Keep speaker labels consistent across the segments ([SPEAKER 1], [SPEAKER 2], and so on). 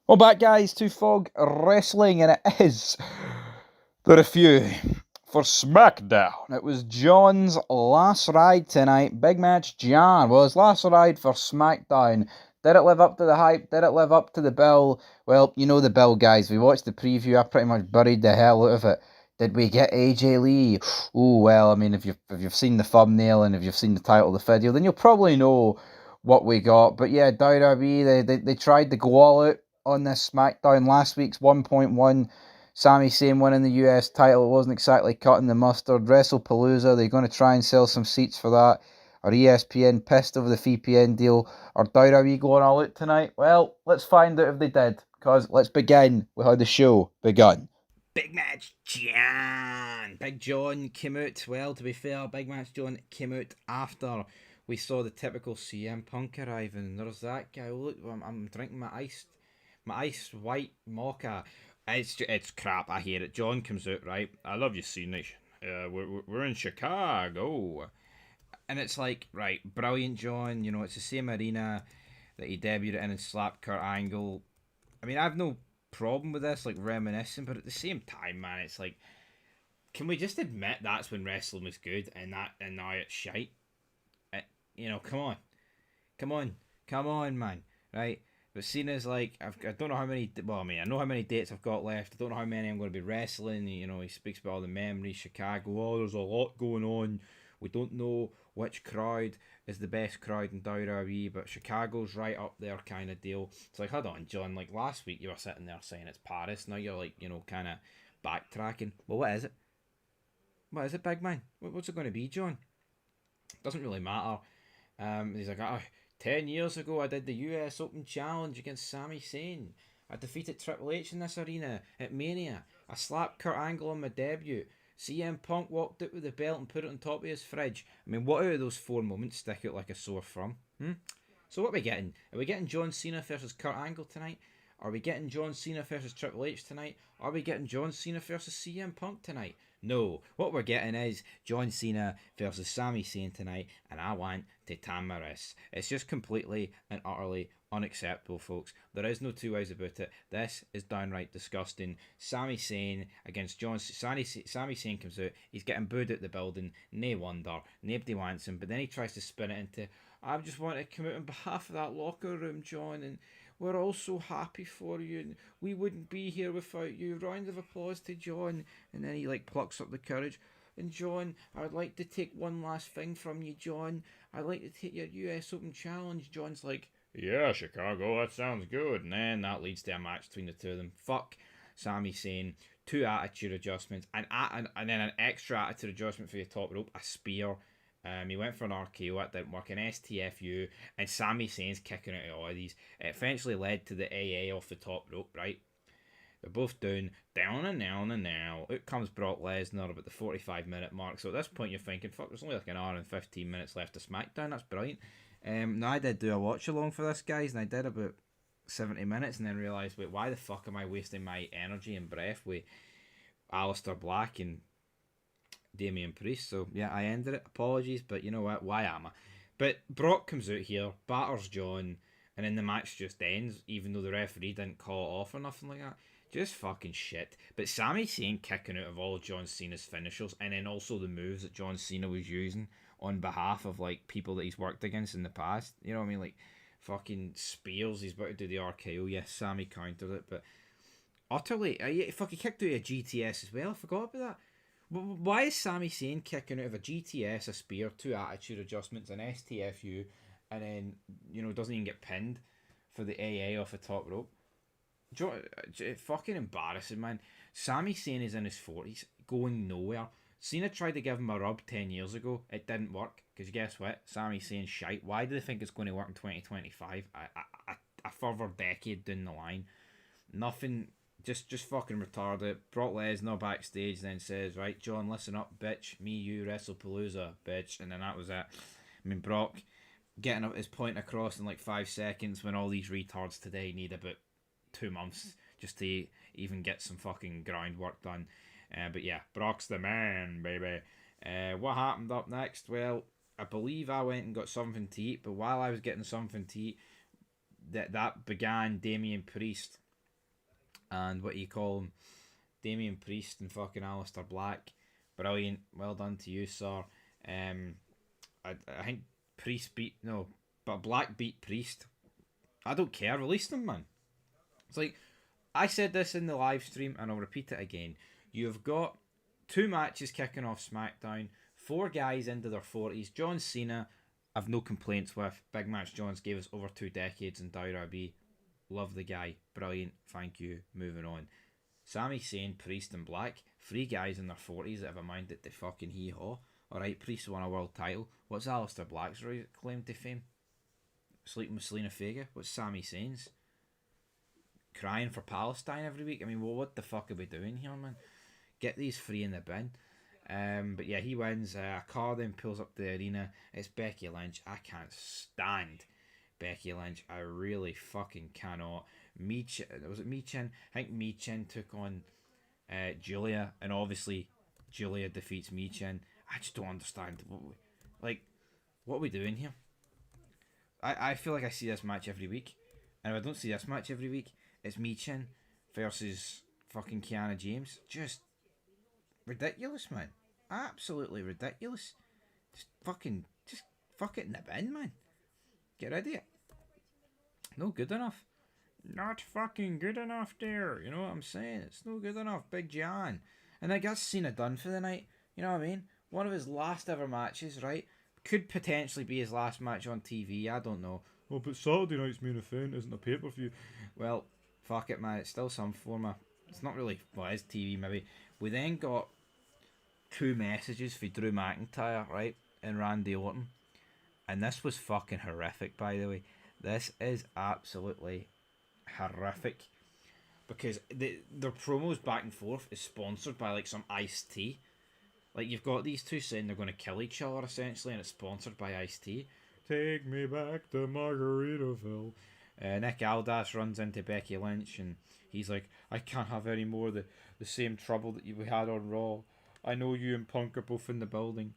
[SPEAKER 1] Well, back, guys, to Fog Wrestling, and it is the review for Smackdown. It was John's last ride tonight. Big match, John. Well, his last ride for Smackdown. Did it live up to the hype? Did it live up to the bill? Well, you know the bill, guys. We watched the preview. I pretty much buried the hell out of it. Did we get AJ Lee? Oh well, I mean, if you've seen the thumbnail and if you've seen the title of the video, then you'll probably know what we got. But yeah, WWE they tried to go all out on this SmackDown. Last week's 1.1, Sami Zayn winning the US title. It wasn't exactly cutting the mustard. WrestlePalooza, they're going to try and sell some seats for that. Are ESPN pissed over the VPN deal? Are WWE going all out tonight? Well, let's find out if they did. Because let's begin with how the show begun.
[SPEAKER 2] Big Match John! Big John came out, well, to be fair, Big Match John came out after we saw the typical CM Punk arriving. There's that guy. Look, I'm drinking my iced white mocha. It's crap. I hear it. John comes out, right? I love you, Cenas. We're in Chicago, and it's like, right, brilliant, John. You know, it's the same arena that he debuted in and slapped Kurt Angle. I mean, I've no problem with this, like reminiscing, but at the same time, man, it's like, can we just admit that's when wrestling was good, and now it's shite? Come on, come on, come on, man, right? But Cena's like, I don't know how many. Well, I mean, I know how many dates I've got left. I don't know how many I'm going to be wrestling. You know, he speaks about all the memories, Chicago. Oh, there's a lot going on. We don't know which crowd is the best crowd in WWE, but Chicago's right up there, kind of deal. It's like, hold on, John. Like last week, you were sitting there saying it's Paris. Now you're like, kind of backtracking. Well, what is it? What is it, big man? What's it going to be, John? Doesn't really matter. He's like, 10 years ago, I did the US Open Challenge against Sami Zayn. I defeated Triple H in this arena at Mania. I slapped Kurt Angle on my debut. CM Punk walked out with the belt and put it on top of his fridge. I mean, what out of those four moments stick out like a sore thumb? So what are we getting? Are we getting John Cena versus Kurt Angle tonight? Are we getting John Cena versus Triple H tonight? Are we getting John Cena versus CM Punk tonight? No. What we're getting is John Cena versus Sami Zayn tonight, and I want to tan my wrists. It's just completely and utterly unacceptable, folks. There is no two ways about it. This is downright disgusting. Sami Zayn against John. Sami Zayn comes out. He's getting booed out the building. No wonder. Nobody wants him. But then he tries to spin it into, I just want to come out on behalf of that locker room, John, and we're all so happy for you, and we wouldn't be here without you. Round of applause to John. And then he like plucks up the courage. And John, I'd like to take one last thing from you, John. I'd like to take your US Open Challenge. John's like, yeah, Chicago, that sounds good. And then that leads to a match between the two of them. Fuck Sami Zayn. Two attitude adjustments. And then an extra attitude adjustment for the top rope. A spear. He went for an RKO, that didn't work, an STFU, and Sami Zayn's kicking out of all of these. It eventually led to the AA off the top rope, right? They're both down and down and now. Out comes Brock Lesnar about the 45-minute mark. So at this point, you're thinking, fuck, there's only like an hour and 15 minutes left of SmackDown. That's brilliant. Now, I did do a watch along for this, guys, and I did about 70 minutes and then realised, wait, why the fuck am I wasting my energy and breath with Aleister Black and Damian Priest? So yeah, I ended it. Apologies, but you know what? Why am I? But Brock comes out here, batters John, and then the match just ends, even though the referee didn't call it off or nothing like that. Just fucking shit. But Sami Zayn kicking out of all of John Cena's finishers, and then also the moves that John Cena was using on behalf of like people that he's worked against in the past. You know what I mean? Like fucking spears. He's about to do the RKO. Yes, Sami countered it, but utterly, fucking kicked out a GTS as well. I forgot about that. Why is Sami Zayn kicking out of a GTS, a spear, two attitude adjustments, an STFU, and then, doesn't even get pinned for the AA off the top rope? Fucking embarrassing, man. Sami Zayn is in his 40s, going nowhere. Cena tried to give him a rub 10 years ago. It didn't work, because guess what? Sami Zayn's shite. Why do they think it's going to work in 2025? A further decade down the line. Nothing. Just fucking retarded. Brock Lesnar backstage then says, right, John, listen up, bitch. Me, you, WrestlePalooza, bitch. And then that was it. I mean, Brock getting his point across in like 5 seconds when all these retards today need about 2 months just to even get some fucking groundwork done. But yeah, Brock's the man, baby. What happened up next? Well, I believe I went and got something to eat, but while I was getting something to eat, that began Damian Priest and what you call him, Damian Priest and fucking Aleister Black. Brilliant. Well done to you, sir. Um, I think Priest beat no, but Black beat Priest. I don't care. Release them, man. It's like I said this in the live stream, and I'll repeat it again. You've got 2 matches kicking off SmackDown. 4 guys into their 40s. John Cena, I've no complaints with. Big Match John's gave us over 2 decades in WWE. Love the guy. Brilliant. Thank you. Moving on. Sami, Zayn, Priest, and Black. 3 guys in their 40s that have a mind that they fucking hee-haw. Alright, Priest won a world title. What's Aleister Black's claim to fame? Sleeping with Selena Vega? What's Sami Zayn's? Crying for Palestine every week? I mean, well, what the fuck are we doing here, man? Get these 3 in the bin. But yeah, he wins. A car then pulls up the arena. It's Becky Lynch. I can't stand Becky Lynch. I really fucking cannot. Was it Michin? I think Michin took on Julia, and obviously Julia defeats Michin. I just don't understand. What are we doing here? I feel like I see this match every week, and if I don't see this match every week, it's Michin versus fucking Kiana James. Just ridiculous, man. Absolutely ridiculous. Just fuck it in the bin, man. Get rid of it. No good enough. Not fucking good enough there. You know what I'm saying? It's no good enough, Big John. And I guess Cena done for the night. You know what I mean? One of his last ever matches, right? Could potentially be his last match on TV. I don't know.
[SPEAKER 3] Well, but Saturday night's main event isn't a pay-per-view.
[SPEAKER 2] Well, fuck it, man. It's still some form of... It's not really... Well, it is TV, maybe. We then got 2 messages for Drew McIntyre, right? And Randy Orton. And this was fucking horrific, by the way. This is absolutely horrific. Because their promos back and forth is sponsored by like some iced tea. Like you've got these 2 saying they're going to kill each other essentially, and it's sponsored by iced tea.
[SPEAKER 3] Take me back to Margaritaville.
[SPEAKER 2] Nick Aldis runs into Becky Lynch and he's like, I can't have any more the same trouble that we had on Raw. I know you and Punk are both in the building.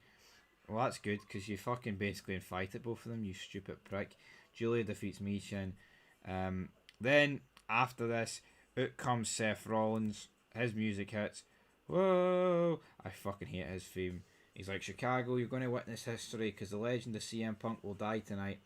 [SPEAKER 2] Well, that's good because you fucking basically invited both of them, you stupid prick. Julia defeats Michin. Then after this, out comes Seth Rollins. His music hits. Whoa! I fucking hate his theme. He's like, Chicago, you're going to witness history because the legend of CM Punk will die tonight.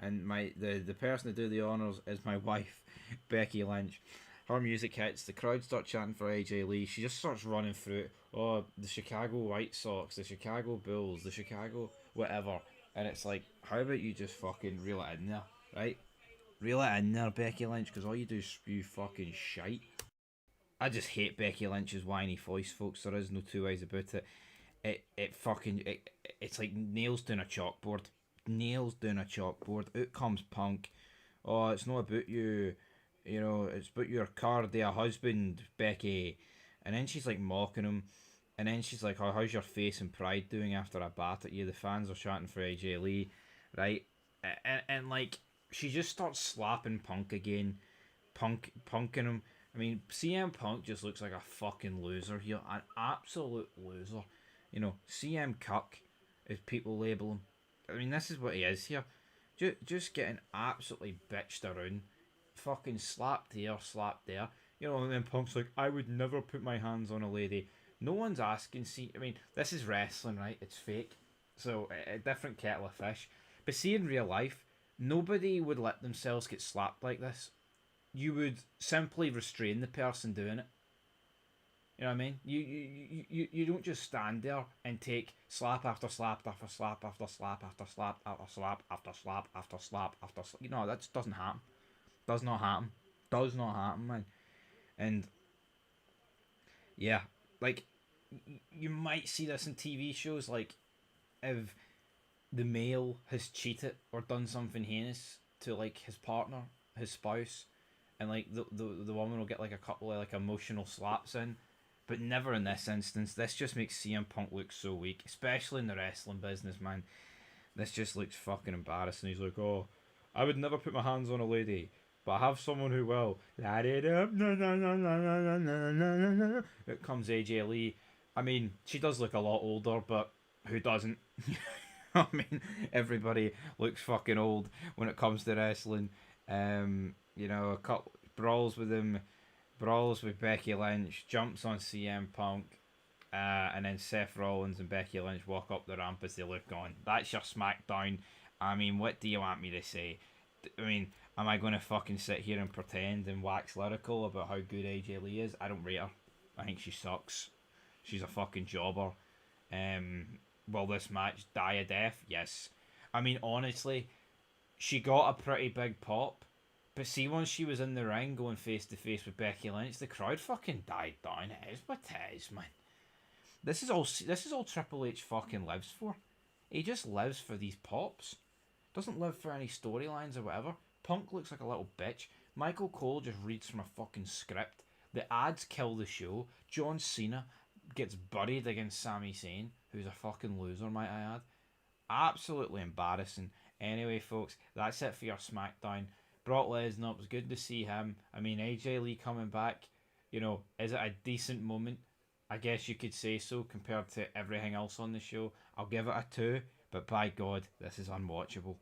[SPEAKER 2] And the person to do the honours is my wife, Becky Lynch. Her music hits. The crowd start chanting for AJ Lee. She just starts running through it. Oh, the Chicago White Sox, the Chicago Bulls, the Chicago whatever. And it's like, how about you just fucking reel it in there, right? Reel it in there, Becky Lynch, because all you do is spew fucking shite. I just hate Becky Lynch's whiny voice, folks. There is no 2 ways about it. It's like nails down a chalkboard. Nails down a chalkboard. Out comes Punk. Oh, it's not about you. You know, it's about your cardia husband, Becky. And then she's like mocking him. And then she's like, oh, how's your face and pride doing after I bat at you? The fans are chanting for AJ Lee, right? And like, she just starts slapping Punk again. Punking him. I mean, CM Punk just looks like a fucking loser here. An absolute loser. You know, CM Cuck, as people label him. I mean, this is what he is here. Just getting absolutely bitched around. Fucking slapped here, slapped there. You know, and then Punk's like, I would never put my hands on a lady. No one's asking. See, I mean, this is wrestling, right? It's fake. So, a different kettle of fish. But see, in real life, nobody would let themselves get slapped like this. You would simply restrain the person doing it. You know what I mean? You don't just stand there and take slap after slap after slap after slap after slap after slap after slap after slap after slap. You know, that just doesn't happen. Does not happen. Does not happen, man. And yeah, like you might see this in TV shows, like if the male has cheated or done something heinous to like his partner, his spouse, and like the woman will get like a couple of like emotional slaps in, but never in this instance. This just makes CM Punk look so weak, especially in the wrestling business, man. This just looks fucking embarrassing. He's like, oh, I would never put my hands on a lady, but I have someone who will. Light it up. No, no, no, no, no, no, no, no, no. Out comes AJ Lee. I mean, she does look a lot older, but who doesn't? I mean, everybody looks fucking old when it comes to wrestling. You know, a couple brawls with him, brawls with Becky Lynch, jumps on CM Punk, and then Seth Rollins and Becky Lynch walk up the ramp as they look on. That's your SmackDown. I mean, what do you want me to say? I mean, am I going to fucking sit here and pretend and wax lyrical about how good AJ Lee is? I don't rate her. I think she sucks. She's a fucking jobber. Will this match die a death? Yes. I mean, honestly, she got a pretty big pop. But see, once she was in the ring going face to face with Becky Lynch, the crowd fucking died down. It is what it is, man. This is all Triple H fucking lives for. He just lives for these pops. Doesn't live for any storylines or whatever. Punk looks like a little bitch. Michael Cole just reads from a fucking script. The ads kill the show. John Cena gets buried against Sami Zayn, who's a fucking loser, might I add. Absolutely embarrassing. Anyway, folks, that's it for your SmackDown. Brock Lesnar, it was good to see him. I mean, AJ Lee coming back, is it a decent moment? I guess you could say so compared to everything else on the show. I'll give it a 2, but by God, this is unwatchable.